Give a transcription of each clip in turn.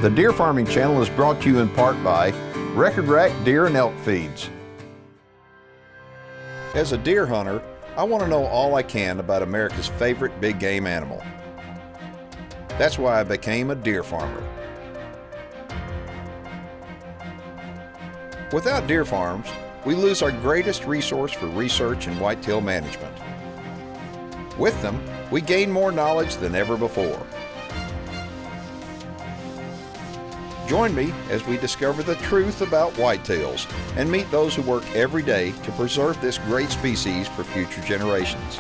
The Deer Farming Channel is brought to you in part by Record Rack Deer and Elk Feeds. As a deer hunter, I want to know all I can about America's favorite big game animal. That's why I became a deer farmer. Without deer farms, we lose our greatest resource for research and whitetail management. With them, we gain more knowledge than ever before. Join me as we discover the truth about whitetails and meet those who work every day to preserve this great species for future generations.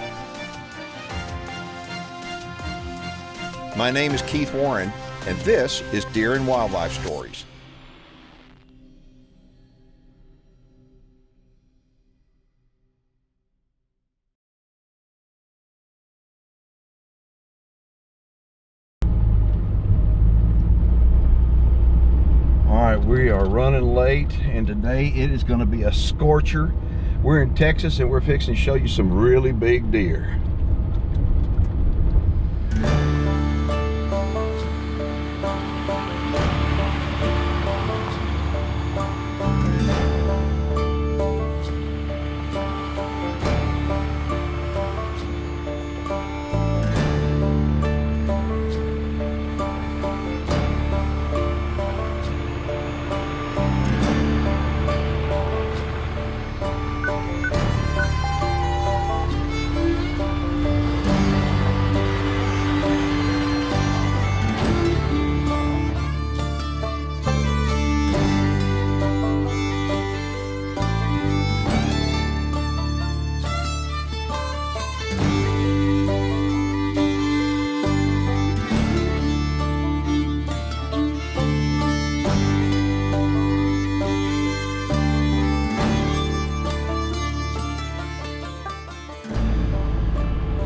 My name is Keith Warren, and this is Deer and Wildlife Stories. We are running late, and today it is going to be a scorcher. We're in Texas, and we're fixing to show you some really big deer.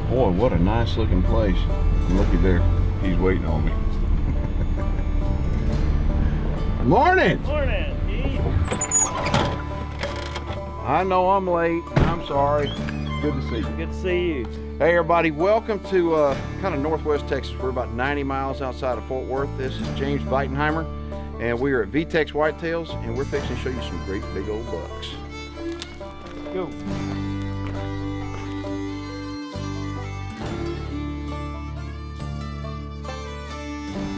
Boy, what a nice looking place. And looky there, he's waiting on me. Morning! Morning, Keith. I know I'm late. I'm sorry. Good to see you. Good to see you. Hey everybody, welcome to kind of northwest Texas. We're about 90 miles outside of Fort Worth. This is James Veitenheimer, and we are at V-Tex Whitetails, and we're fixing to show you some great big old bucks. Go.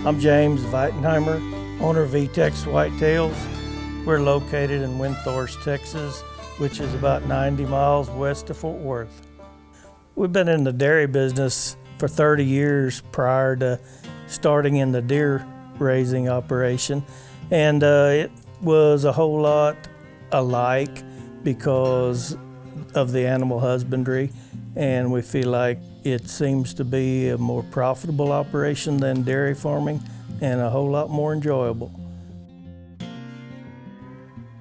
I'm James Veitenheimer, owner of V-Tex Whitetails. We're located in Windthorst, Texas, which is about 90 miles west of Fort Worth. We've been in the dairy business for 30 years prior to starting in the deer raising operation, and it was a whole lot alike because of the animal husbandry, and we feel like it seems to be a more profitable operation than dairy farming and a whole lot more enjoyable.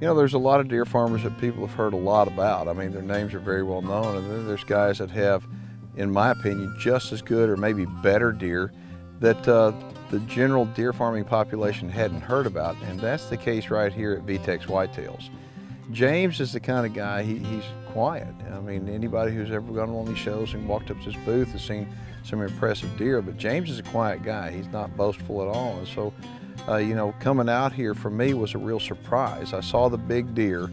You know, there's a lot of deer farmers that people have heard a lot about. I mean, their names are very well known, and then there's guys that have, in my opinion, just as good or maybe better deer that the general deer farming population hadn't heard about, and that's the case right here at V-Tex Whitetails. James is the kind of guy, he's quiet. I mean, anybody who's ever gone on one of these shows and walked up to his booth has seen some impressive deer, but James is a quiet guy. He's not boastful at all. And so, you know, coming out here for me was a real surprise. I saw the big deer,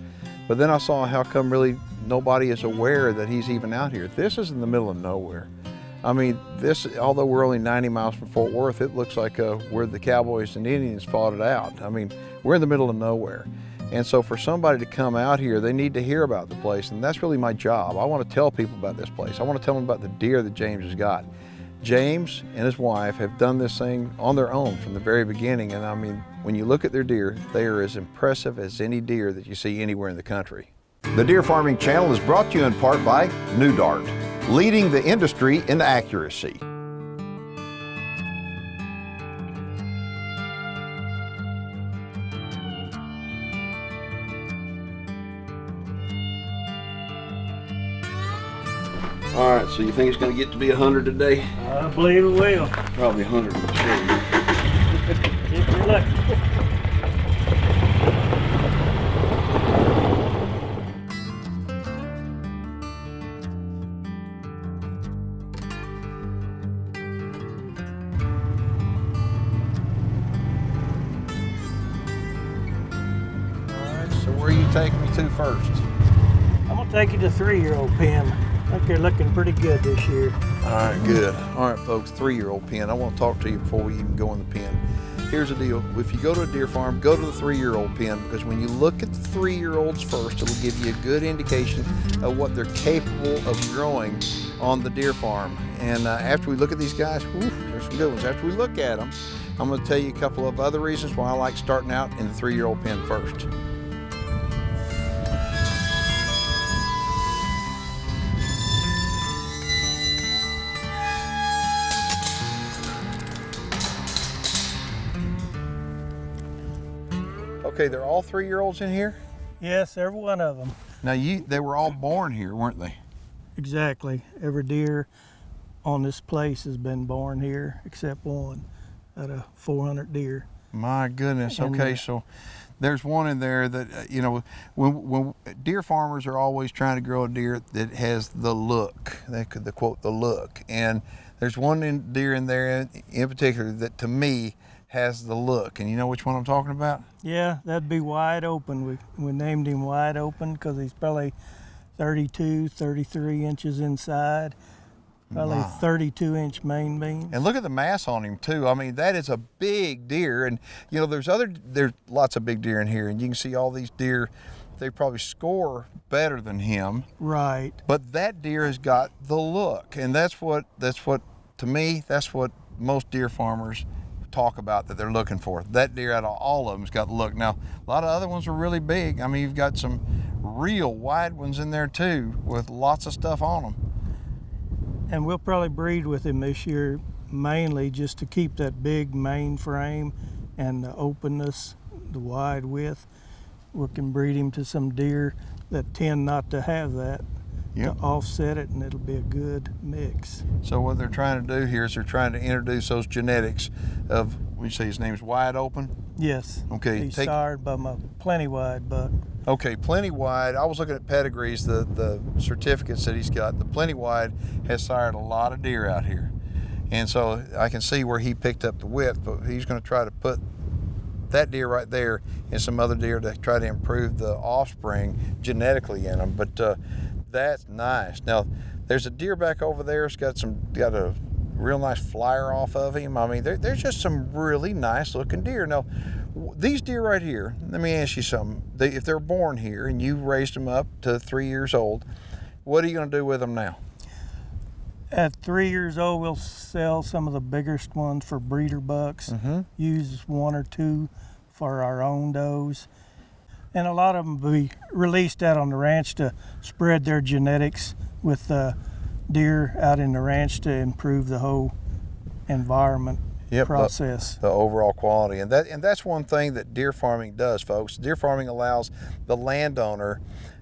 but then I saw how come really nobody is aware that he's even out here. This is in the middle of nowhere. I mean, this, although we're only 90 miles from Fort Worth, it looks like where the cowboys and Indians fought it out. I mean, we're in the middle of nowhere. And so for somebody to come out here, they need to hear about the place, and that's really my job. I want to tell people about this place. I want to tell them about the deer that James has got. James and his wife have done this thing on their own from the very beginning, and I mean, when you look at their deer, they are as impressive as any deer that you see anywhere in the country. The Deer Farming Channel is brought to you in part by New Dart, leading the industry in accuracy. All right, so you think it's going to get to be 100 today? I believe it will. Probably 100, I'm sure. If you're lucky. Where are you taking me to first? I'm gonna take you to 3-year-old pen. I think they're looking pretty good this year. All right, good. All right, folks, 3-year-old pen. I want to talk to you before we even go in the pen. Here's the deal. If you go to a deer farm, go to the 3-year-old pen, because when you look at the 3-year-olds first, it'll give you a good indication of what they're capable of growing on the deer farm. And after we look at these guys, whew, there's some good ones. After we look at them, I'm going to tell you a couple of other reasons why I like starting out in the 3-year-old pen first. Okay, they're all 3-year-olds in here? Yes, every one of them. Now, they were all born here, weren't they? Exactly. Every deer on this place has been born here except one out of 400 deer. My goodness. And, okay, so there's one in there that, you know, when deer farmers are always trying to grow a deer that has the look, the quote, the look. And there's one deer in there in particular that to me has the look. And you know which one I'm talking about? Yeah, that'd be Wide Open. We named him Wide Open because he's probably 32, 33 inches inside, probably 32-inch main beam. And look at the mass on him too. I mean, that is a big deer. And you know, there's lots of big deer in here, and you can see all these deer, they probably score better than him. Right. But that deer has got the look, and that's what to me, that's what most deer farmers talk about that they're looking for. That deer out of all of them's got the look. Now, a lot of other ones are really big. I mean, you've got some real wide ones in there too with lots of stuff on them. And we'll probably breed with him this year mainly just to keep that big main frame and the openness, the wide width. We can breed him to some deer that tend not to have that. Yep. To offset it, and it'll be a good mix. So what they're trying to do here is they're trying to introduce those genetics of, you say his name's Wide Open? Yes. Okay. He's sired by my Plenty Wide buck. Okay, Plenty Wide. I was looking at pedigrees, the certificates that he's got. The Plenty Wide has sired a lot of deer out here. And so I can see where he picked up the width, but he's going to try to put that deer right there and some other deer to try to improve the offspring genetically in them. But that's nice. Now, there's a deer back over there. It's got a real nice flyer off of him. I mean, there's just some really nice looking deer. Now, these deer right here, let me ask you something. If they're born here and you raised them up to 3 years old, what are you going to do with them now? At 3 years old, we'll sell some of the biggest ones for breeder bucks. Mm-hmm. Use 1 or 2 for our own does. And a lot of them will be released out on the ranch to spread their genetics with deer out in the ranch to improve the whole environment process. The overall quality. And that's one thing that deer farming does, folks. Deer farming allows the landowner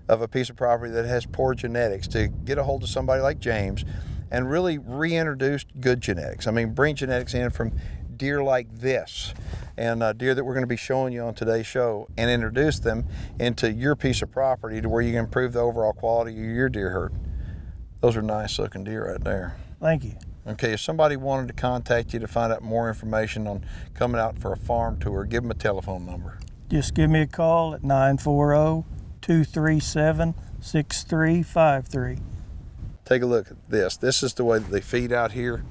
of a piece of property that has poor genetics to get a hold of somebody like James and really reintroduce good genetics. I mean, bring genetics in from deer like this and deer that we're going to be showing you on today's show and introduce them into your piece of property to where you can improve the overall quality of your deer herd. Those are nice looking deer right there. Thank you. Okay, if somebody wanted to contact you to find out more information on coming out for a farm tour, give them a telephone number. Just give me a call at 940-237-6353. Take a look at this. This is the way that they feed out here.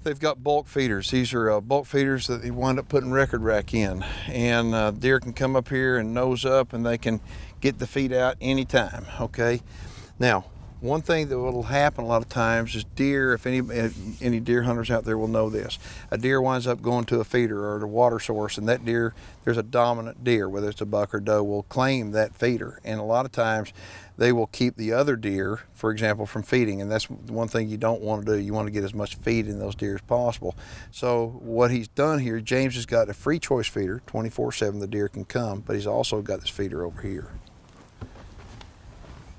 They've got bulk feeders. These are bulk feeders that they wind up putting record rack in. And deer can come up here and nose up and they can get the feed out anytime, okay? Now, one thing that will happen a lot of times is deer, if any deer hunters out there will know this, a deer winds up going to a feeder or a water source, and that deer, there's a dominant deer, whether it's a buck or doe, will claim that feeder. And a lot of times they will keep the other deer, for example, from feeding, and that's one thing you don't want to do. You want to get as much feed in those deer as possible. So what he's done here, James has got a free choice feeder, 24/7 the deer can come, but he's also got this feeder over here.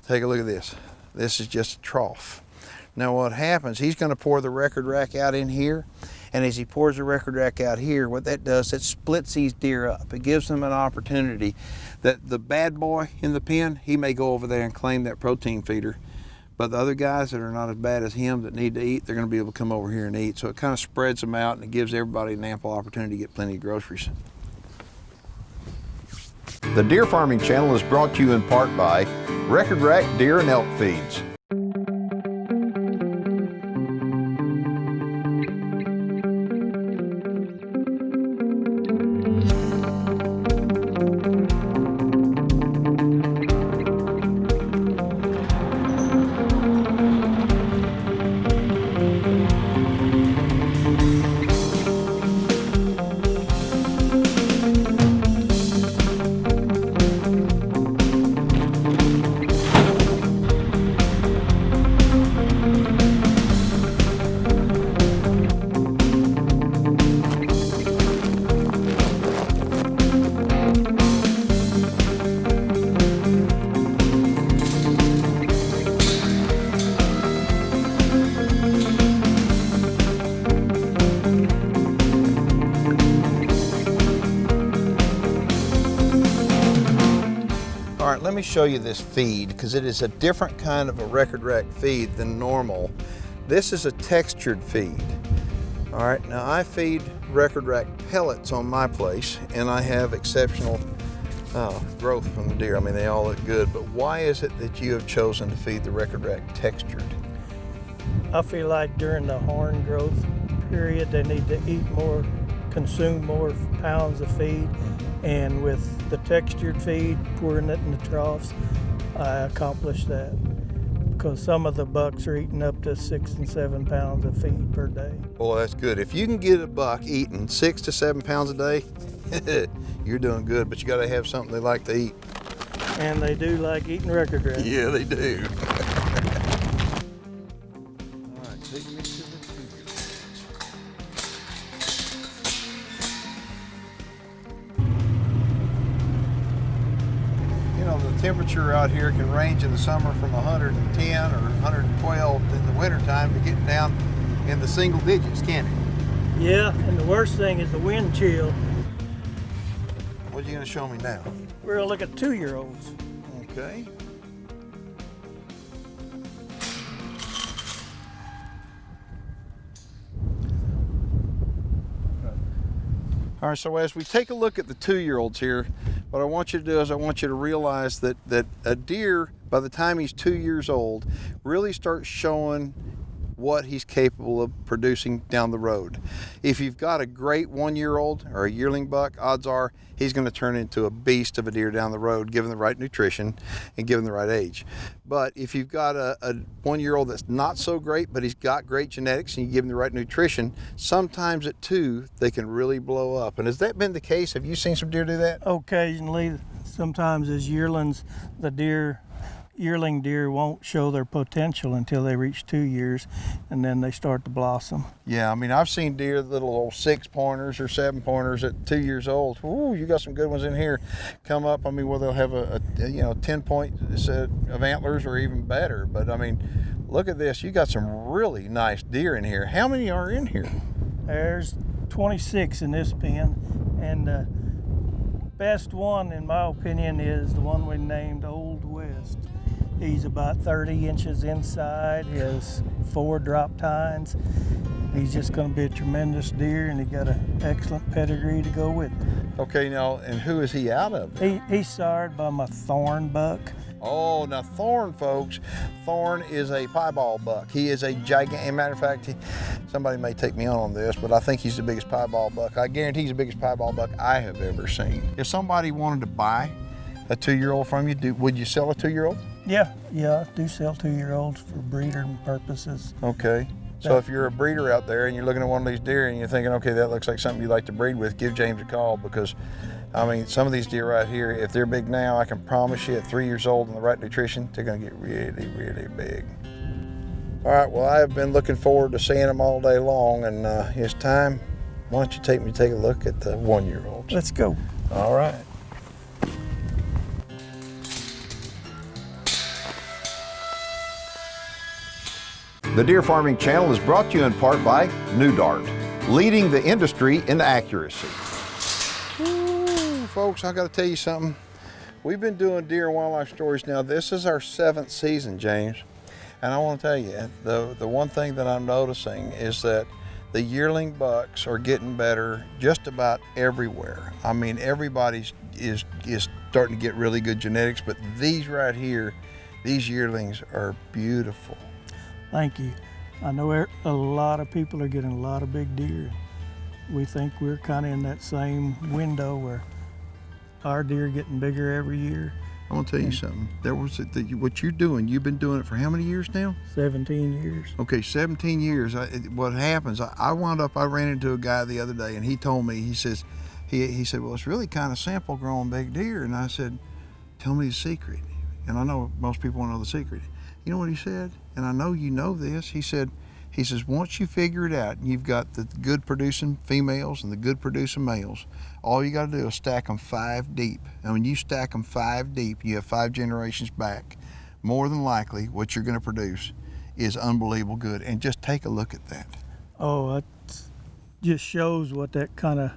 Take a look at this. This is just a trough. Now what happens, he's going to pour the record rack out in here, and as he pours the record rack out here, what that does, it splits these deer up. It gives them an opportunity that the bad boy in the pen, he may go over there and claim that protein feeder, but the other guys that are not as bad as him that need to eat, they're going to be able to come over here and eat. So it kind of spreads them out and it gives everybody an ample opportunity to get plenty of groceries. The Deer Farming Channel is brought to you in part by Record Rack Deer and Elk Feeds. All right, let me show you this feed because it is a different kind of a record rack feed than normal. This is a textured feed. All right, now I feed record rack pellets on my place and I have exceptional growth from the deer. I mean, they all look good, but why is it that you have chosen to feed the record rack textured? I feel like during the horn growth period, they need to eat more, consume more pounds of feed. And with the textured feed, pouring it in the troughs, I accomplished that. Because some of the bucks are eating up to 6 and 7 pounds of feed per day. Well, that's good. If you can get a buck eating 6 to 7 pounds a day, you're doing good, but you gotta have something they like to eat. And they do like eating record rack. Yeah, they do. All right, take me to the the temperature out here can range in the summer from 110 or 112 in the wintertime to getting down in the single digits, can't it? Yeah, and the worst thing is the wind chill. What are you gonna show me now? We're gonna look at 2-year-olds. Okay. All right, so as we take a look at the 2-year-olds here, what I want you to do is I want you to realize that a deer, by the time he's 2 years old, really starts showing what he's capable of producing down the road. If you've got a great 1-year-old or a yearling buck, odds are he's going to turn into a beast of a deer down the road, given the right nutrition and given the right age. But if you've got a 1-year-old that's not so great, but he's got great genetics and you give him the right nutrition, sometimes at 2, they can really blow up. And has that been the case? Have you seen some deer do that? Occasionally, sometimes as yearlings, the yearling deer won't show their potential until they reach 2 years, and then they start to blossom. Yeah, I mean, I've seen deer, little old 6-pointers or 7-pointers at 2 years old. Ooh, you got some good ones in here. Come up, I mean, where they'll have a 10-point set of antlers or even better. But I mean, look at this. You got some really nice deer in here. How many are in here? There's 26 in this pen, and the best one, in my opinion, is the one we named Old West. He's about 30 inches inside. He has 4 drop tines. He's just going to be a tremendous deer, and he got an excellent pedigree to go with it. Okay, now, and who is he out of? He's sired by my Thorn buck. Oh, now Thorn, folks, Thorn is a piebald buck. He is a gigantic, matter of fact, somebody may take me on this, but I think he's the biggest piebald buck. I guarantee he's the biggest piebald buck I have ever seen. If somebody wanted to buy a 2-year-old from you, would you sell a 2-year-old? Yeah, I do sell 2-year-olds for breeder purposes. Okay. So if you're a breeder out there and you're looking at one of these deer and you're thinking, okay, that looks like something you'd like to breed with, give James a call, because I mean, some of these deer right here, if they're big now, I can promise you at 3 years old and the right nutrition, they're gonna get really, really big. All right, well, I've been looking forward to seeing them all day long, and it's time. Why don't you take me to take a look at the 1-year-olds? Let's go. All right. The Deer Farming Channel is brought to you in part by New Dart, leading the industry in accuracy. Ooh, folks, I got to tell you something. We've been doing deer and wildlife stories now. This is our 7th season, James. And I want to tell you, the one thing that I'm noticing is that The yearling bucks are getting better just about everywhere. I mean, everybody's is starting to get really good genetics, but these right here, these yearlings are beautiful. Thank you. I know a lot of people are getting a lot of big deer. We think we're kind of in that same window where our deer are getting bigger every year. I want to tell you something. What you're doing, you've been doing it for how many years now? 17 years. Okay, 17 years. What happens, I ran into a guy the other day, and he told me, he said, well, it's really kind of simple growing big deer. And I said, tell me the secret. And I know most people want to know the secret. You know what he said? And I know you know this. He says, once you figure it out, and you've got the good producing females and the good producing males, all you got to do is stack them 5 deep. And when you stack them 5 deep, you have 5 generations back. More than likely, what you're going to produce is unbelievable good. And just take a look at that. Oh, it just shows what that kind of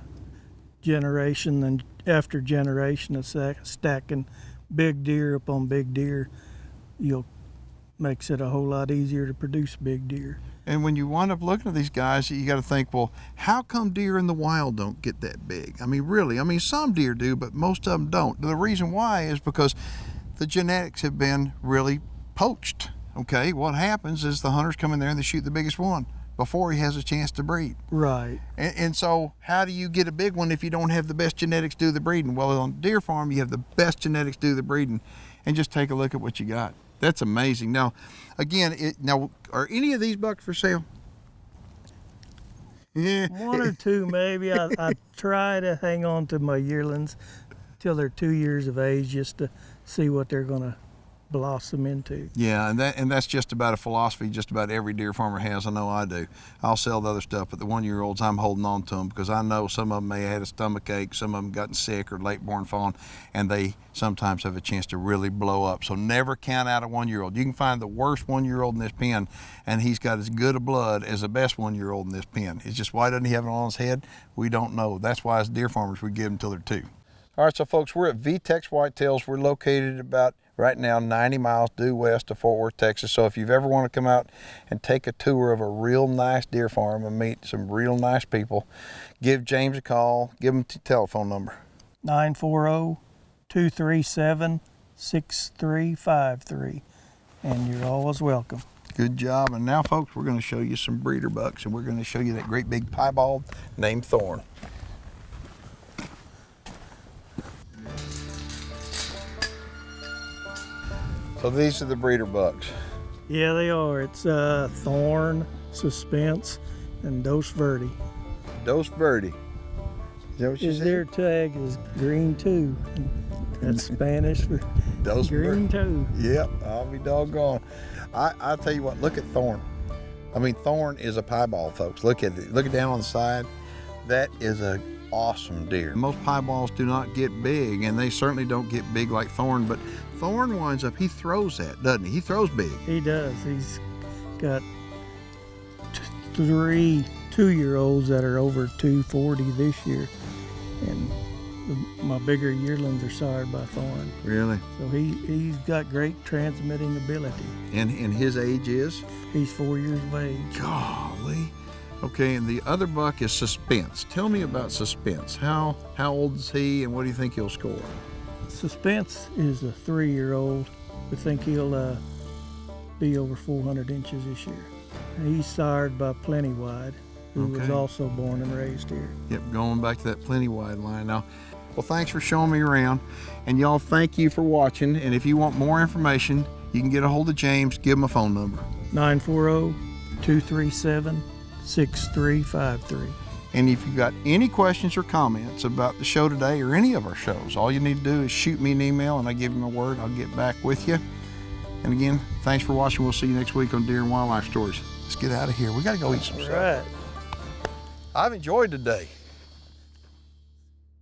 generation and after generation of stacking big deer upon big deer, makes it a whole lot easier to produce big deer. And when you wind up looking at these guys, you got to think, well, how come deer in the wild don't get that big? I mean, really, some deer do, but most of them don't. The reason why is because the genetics have been really poached. Okay, what happens is the hunters come in there and they shoot the biggest one before he has a chance to breed. Right. And so how do you get a big one if you don't have the best genetics to do the breeding? Well, on a deer farm, you have the best genetics to do the breeding. And just take a look at what you got. That's amazing. Now, again, are any of these bucks for sale? Yeah. 1 or 2 maybe. I try to hang on to my yearlings till they're 2 years of age just to see what they're going to blossom into. Yeah, and that's just about a philosophy just about every deer farmer has. I know I do. I'll sell the other stuff, but the 1-year-olds, I'm holding on to them because I know some of them may have had a stomach ache, some of them gotten sick or late born fawn, and they sometimes have a chance to really blow up. So never count out a 1-year-old. You can find the worst 1-year-old in this pen, and he's got as good a blood as the best 1-year-old in this pen. It's just, why doesn't he have it on his head? We don't know. That's why as deer farmers we give them till they're 2. All right, so folks, we're at V-Tex Whitetails. We're located about right now 90 miles due west of Fort Worth, Texas. So if you've ever want to come out and take a tour of a real nice deer farm and meet some real nice people, give James a call. Give him the telephone number. 940-237-6353. And you're always welcome. Good job. And now, folks, we're going to show you some breeder bucks, and we're going to show you that great big piebald named Thorn. So these are the breeder bucks. Yeah, they are. It's Thorn, Suspense, and Dos Verde. Dos Verde. Is that what you said? Their tag is green too. That's Spanish for Dos green toe. Yep, I'll be doggone. I'll tell you what, look at Thorn. I mean, Thorn is a piebald, folks. Look at it. Look it down on the side. That is a awesome deer. Most piebalds do not get big, and they certainly don't get big like Thorn, but Thorn winds up, he throws that, doesn't he? He throws big. He does. He's got 3 2-year-olds that are over 240 this year, and my bigger yearlings are sired by Thorn. Really? So he's got great transmitting ability. And his age is? He's 4 years of age. Golly. Okay, and the other buck is Suspense. Tell me about Suspense. How old is he, and what do you think he'll score? Suspense is a 3-year-old. We think he'll be over 400 inches this year. He's sired by Plenty Wide, who was also born and raised here. Yep, going back to that Plenty Wide line. Now, well, thanks for showing me around, and y'all, thank you for watching. And if you want more information, you can get a hold of James. Give him a phone number. 940-237-6353. And if you've got any questions or comments about the show today or any of our shows, all you need to do is shoot me an email, and I give him a word. I'll get back with you. And again, thanks for watching. We'll see you next week on Deer and Wildlife Stories. Let's get out of here. We got to go eat some stuff. All right. I've enjoyed today.